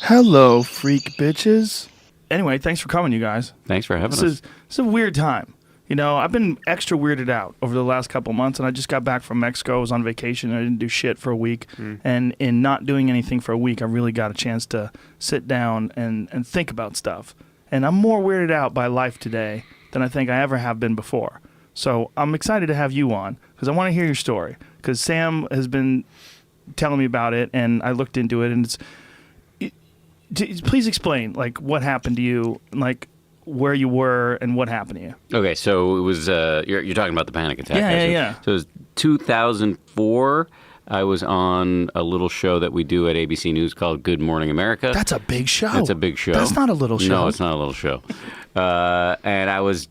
Hello, freak bitches. Anyway, thanks for coming, you guys. Thanks for having us. This is a weird time. You know, I've been extra weirded out over the last couple months, and I just got back from Mexico. I was on vacation, and I didn't do shit for a week. And in not doing anything for a week, I really got a chance to sit down and think about stuff. And I'm more weirded out by life today than I think I ever have been before. So I'm excited to have you on, because I want to hear your story. Because Sam has been telling me about it, and I looked into it, and please explain, like, what happened to you, like, where you were and what happened to you. Okay, so it was, you're talking about the panic attack. Yeah. So it was 2004. I was on a little show that we do at ABC News called Good Morning America. That's a big show. It's a big show. That's not a little show. No, it's not a little show. And I was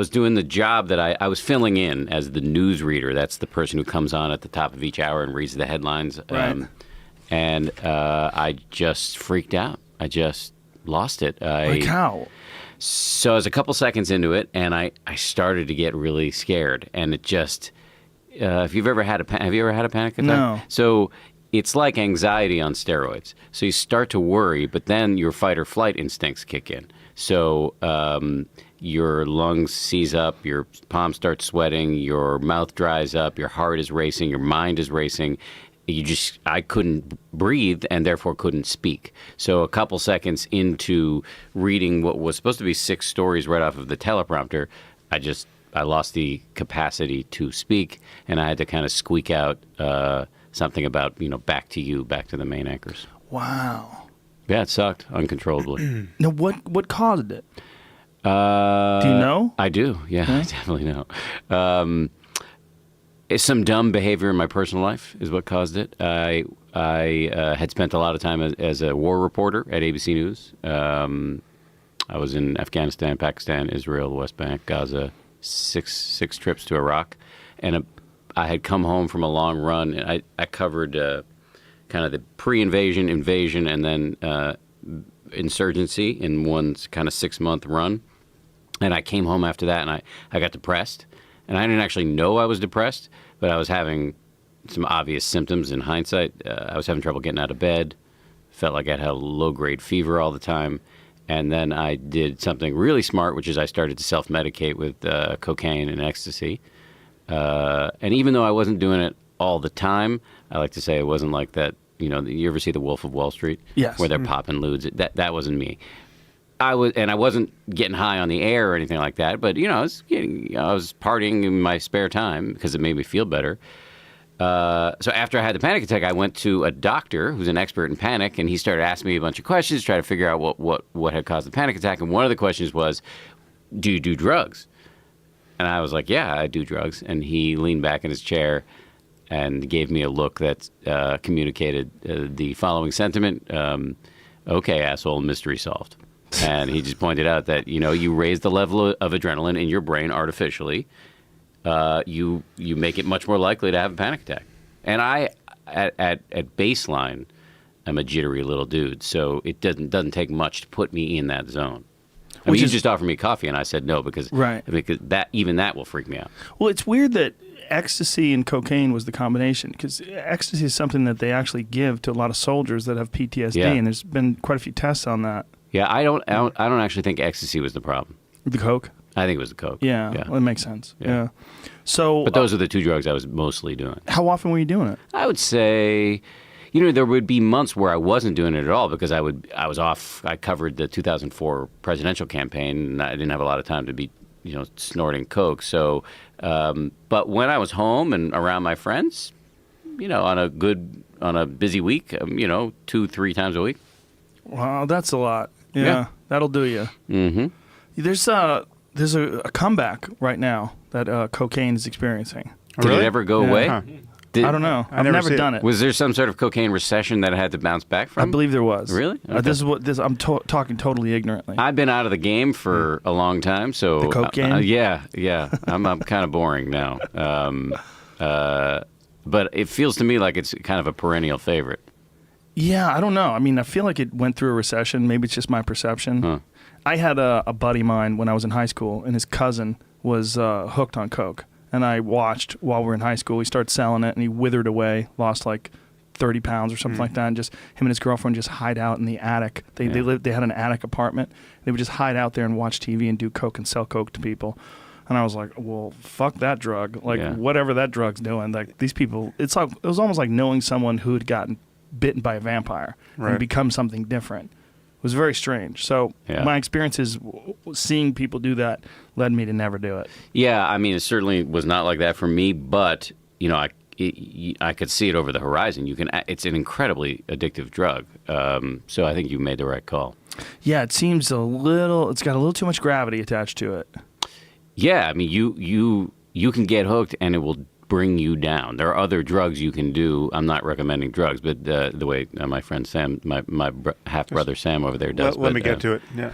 doing the job that I was filling in as the news reader. That's the person who comes on at the top of each hour and reads the headlines. Right. And I just freaked out. I just lost it. Like how? So I was a couple seconds into it, and I started to get really scared. And it just, have you ever had a panic attack? No. So it's like anxiety on steroids. So you start to worry, but then your fight or flight instincts kick in. So your lungs seize up, your palms start sweating, your mouth dries up, your heart is racing, your mind is racing. I couldn't breathe and therefore couldn't speak. So a couple seconds into reading what was supposed to be 6 stories right off of the teleprompter, I lost the capacity to speak, and I had to kind of squeak out something about, back to you, back to the main anchors. Wow. Yeah, it sucked uncontrollably. Now, what caused it? Do you know? I do. Yeah, I definitely know. Some dumb behavior in my personal life is what caused it. I had spent a lot of time as a war reporter at ABC News. I was in Afghanistan, Pakistan, Israel, the West Bank, Gaza, six trips to Iraq. And I had come home from a long run. And I covered kind of the pre-invasion, invasion, and then insurgency in one kind of 6-month run. And I came home after that, and I got depressed. And I didn't actually know I was depressed, but I was having some obvious symptoms in hindsight. I was having trouble getting out of bed, felt like I had a low-grade fever all the time. And then I did something really smart, which is I started to self-medicate with cocaine and ecstasy. And even though I wasn't doing it all the time, I like to say it wasn't like that. You ever see The Wolf of Wall Street? Yes. Where they're popping lewds? That wasn't me. I wasn't getting high on the air or anything like that, but I was partying in my spare time because it made me feel better. So after I had the panic attack, I went to a doctor who's an expert in panic, and he started asking me a bunch of questions, try to figure out what had caused the panic attack. And one of the questions was, "Do you do drugs?" And I was like, "Yeah, I do drugs." And he leaned back in his chair and gave me a look that communicated the following sentiment: "Okay, asshole, mystery solved." And he just pointed out that, you raise the level of adrenaline in your brain artificially. You make it much more likely to have a panic attack. And I, at baseline, am a jittery little dude. So it doesn't take much to put me in that zone. I mean, you just offered me coffee, and I said no because that will freak me out. Well, it's weird that ecstasy and cocaine was the combination, because ecstasy is something that they actually give to a lot of soldiers that have PTSD, and there's been quite a few tests on that. Yeah, I don't actually think ecstasy was the problem. The coke? I think it was the coke. Yeah. Well, that makes sense. Yeah. So, but those are the 2 drugs I was mostly doing. How often were you doing it? I would say, there would be months where I wasn't doing it at all because I was off. I covered the 2004 presidential campaign, and I didn't have a lot of time to be, snorting coke. So, but when I was home and around my friends, on a busy week, 2-3 times a week. Wow, that's a lot. Yeah. That'll do you. Mm-hmm. There's a comeback right now that cocaine is experiencing. Did it ever go away? Huh. I don't know. I've never done it. Was there some sort of cocaine recession that it had to bounce back from? I believe there was. Really? Okay. I'm talking totally ignorantly. I've been out of the game for a long time, so the coke game. Yeah. I'm kind of boring now. But it feels to me like it's kind of a perennial favorite. Yeah, I don't know. I mean, I feel like it went through a recession. Maybe it's just my perception. Huh. I had a buddy of mine when I was in high school, and his cousin was hooked on coke. And I watched while we were in high school. He started selling it, and he withered away, lost like 30 pounds or something like that, and just him and his girlfriend just hide out in the attic. They had an attic apartment. They would just hide out there and watch TV and do coke and sell coke to people. And I was like, well, fuck that drug. Like, whatever that drug's doing. Like, these people, it was almost like knowing someone who had gotten bitten by a vampire and become something different. It was very strange. So my experiences seeing people do that led me to never do it. Yeah, I mean, it certainly was not like that for me, but, you know, I could see it over the horizon. It's an incredibly addictive drug. So I think you made the right call. Yeah, it seems it's got a little too much gravity attached to it. Yeah, I mean, you can get hooked and it will bring you down. There are other drugs you can do. I'm not recommending drugs, but the way my friend Sam, my half brother Sam over there does. Let me get to it. Yeah.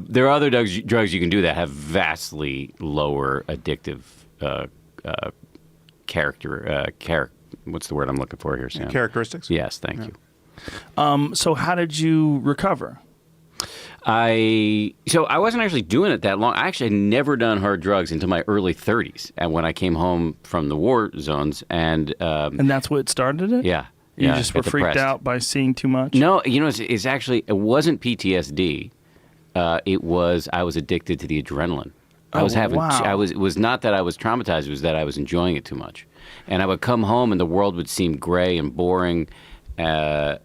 There are other drugs you can do that have vastly lower addictive what's the word I'm looking for here, Sam? Characteristics? Yes, thank you. So how did you recover? I wasn't actually doing it that long. I actually had never done hard drugs until my early 30s, and when I came home from the war zones, and that's what started it. Yeah, you just were freaked out by seeing too much. No, you know, it's actually it wasn't PTSD. It was I was addicted to the adrenaline. I was having. Wow. It was not that I was traumatized. It was that I was enjoying it too much, and I would come home and the world would seem gray and boring. Wow.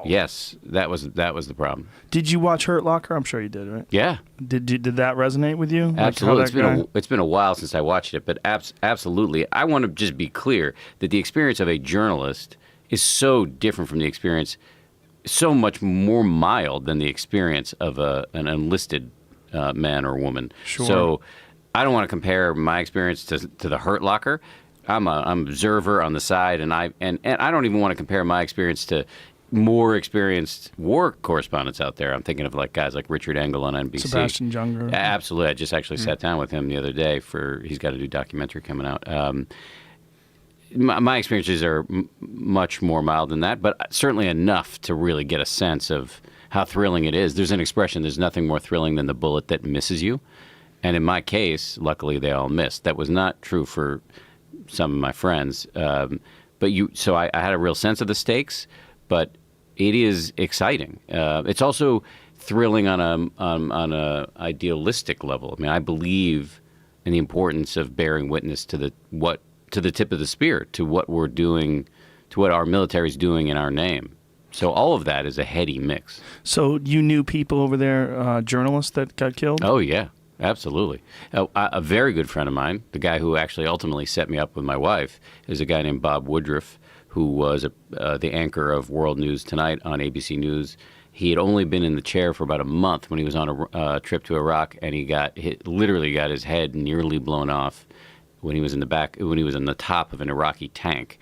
Yes, that was the problem. Did you watch Hurt Locker? I'm sure you did, right? Yeah. Did that resonate with you? Absolutely. It's been a while since I watched it, but absolutely. I want to just be clear that the experience of a journalist is so different from the experience, so much more mild than the experience of an enlisted man or woman. Sure. So I don't want to compare my experience to the Hurt Locker. I'm an observer on the side, and I don't even want to compare my experience to more experienced war correspondents out there. I'm thinking of like guys like Richard Engel on NBC. Sebastian Junger. Absolutely. I just actually sat down with him the other day he's got a new documentary coming out. My experiences are much more mild than that, but certainly enough to really get a sense of how thrilling it is. There's an expression, there's nothing more thrilling than the bullet that misses you. And in my case, luckily they all missed. That was not true for some of my friends. So I had a real sense of the stakes, but it is exciting. It's also thrilling on a idealistic level. I mean, I believe in the importance of bearing witness to the tip of the spear, to what we're doing, to what our military is doing in our name. So all of that is a heady mix. So you knew people over there, journalists that got killed? Oh, yeah. Absolutely. A very good friend of mine, the guy who actually ultimately set me up with my wife, is a guy named Bob Woodruff, who was the anchor of World News Tonight on ABC News. He had only been in the chair for about a month when he was on a trip to Iraq, and he literally got his head nearly blown off when he was on the top of an Iraqi tank.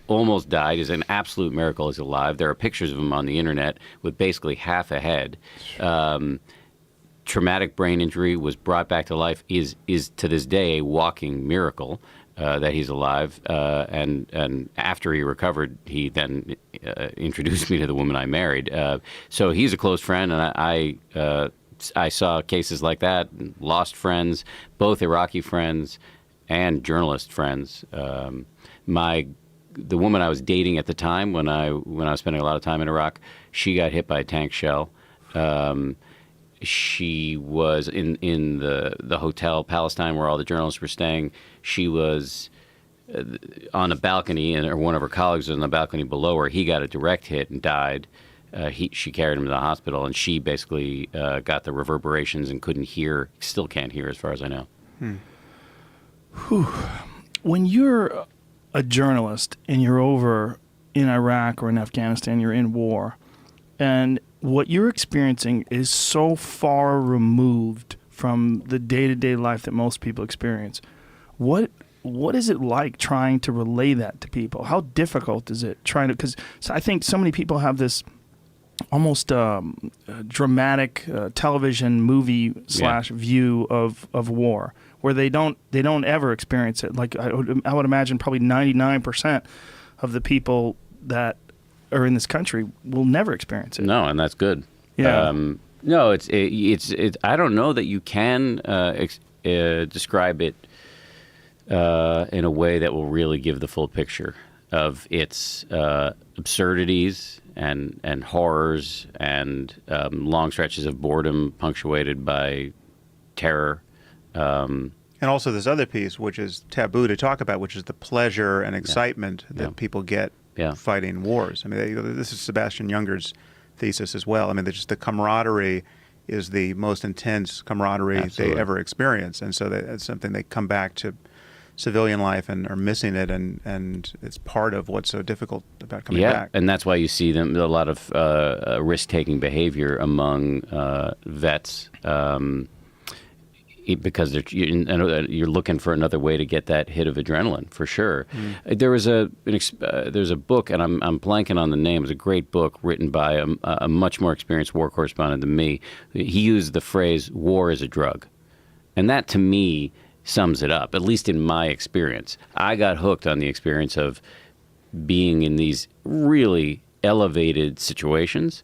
Almost died. Is an absolute miracle he's alive. There are pictures of him on the internet with basically half a head. Traumatic brain injury, was brought back to life, is to this day a walking miracle that he's alive. And after he recovered, he then introduced me to the woman I married. So he's a close friend, and I saw cases like that, lost friends, both Iraqi friends and journalist friends. The woman I was dating at the time, when I was spending a lot of time in Iraq, she got hit by a tank shell. She was in the hotel Palestine where all the journalists were staying. She was on a balcony, and one of her colleagues was on the balcony below her. He got a direct hit and died. She carried him to the hospital, and she basically got the reverberations and couldn't hear, still can't hear as far as I know. When you're a journalist and you're over in Iraq or in Afghanistan, you're in war, and what you're experiencing is so far removed from the day-to-day life that most people experience. What is it like trying to relay that to people? How difficult is it trying to? Because I think so many people have this almost dramatic television movie / view of war, where they don't ever experience it. Like I would imagine, probably 99% of the people that are in this country will never experience it. No, and that's good. Yeah. No, it's I don't know that you can describe it in a way that will really give the full picture of its absurdities and horrors and long stretches of boredom punctuated by terror. And also this other piece, which is taboo to talk about, which is the pleasure and excitement that people get fighting wars. I mean, this is Sebastian Junger's thesis as well. I mean, just the camaraderie is the most intense camaraderie they ever experience. And so that's something they come back to civilian life and are missing it, and it's part of what's so difficult about coming back. And that's why you see a lot of risk-taking behavior among vets, because you're looking for another way to get that hit of adrenaline, for sure. There's a book, and I'm blanking on the name. It's a great book written by a much more experienced war correspondent than me. He used the phrase "war is a drug," and that to me sums it up, at least in my experience. I got hooked on the experience of being in these really elevated situations,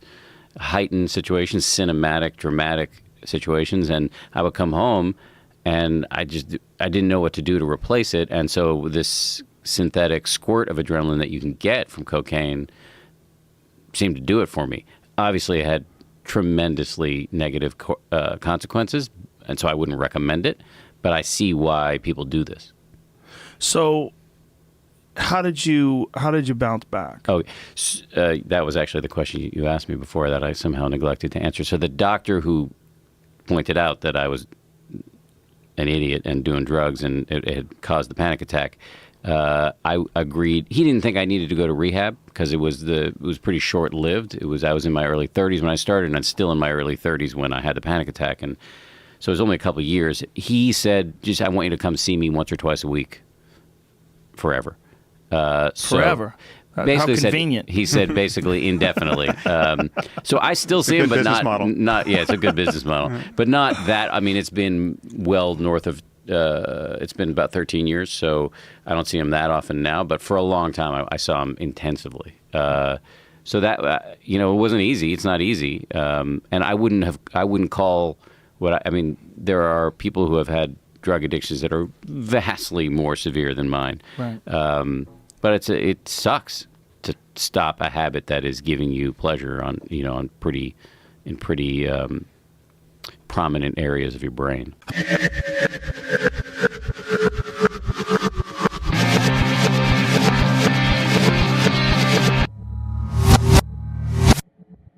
heightened situations, cinematic, dramatic situations, and I would come home and I didn't know what to do to replace it. And so this synthetic squirt of adrenaline that you can get from cocaine seemed to do it for me. Obviously, it had tremendously negative consequences, and so I wouldn't recommend it, but I see why people do this. So how did you bounce back? Oh, that was actually the question you asked me before that I somehow neglected to answer. So the doctor who pointed out that I was an idiot and doing drugs and it had caused the panic attack, I agreed. He didn't think I needed to go to rehab because it was pretty short-lived. I was in my early 30s when I started, and I'm still in my early 30s when I had the panic attack, and so it was only a couple of years. He said, "Just I want you to come see me once or twice a week, forever." Forever. How convenient. He said basically indefinitely. So I still see him, but not. Yeah, it's a good business model, but not that. I mean, it's been well north of. It's been about 13 years, so I don't see him that often now. But for a long time, I saw him intensively. So that it wasn't easy. It's not easy, and I wouldn't call I mean. There are people who have had drug addictions that are vastly more severe than mine. Right. But it sucks to stop a habit that is giving you pleasure in pretty prominent areas of your brain.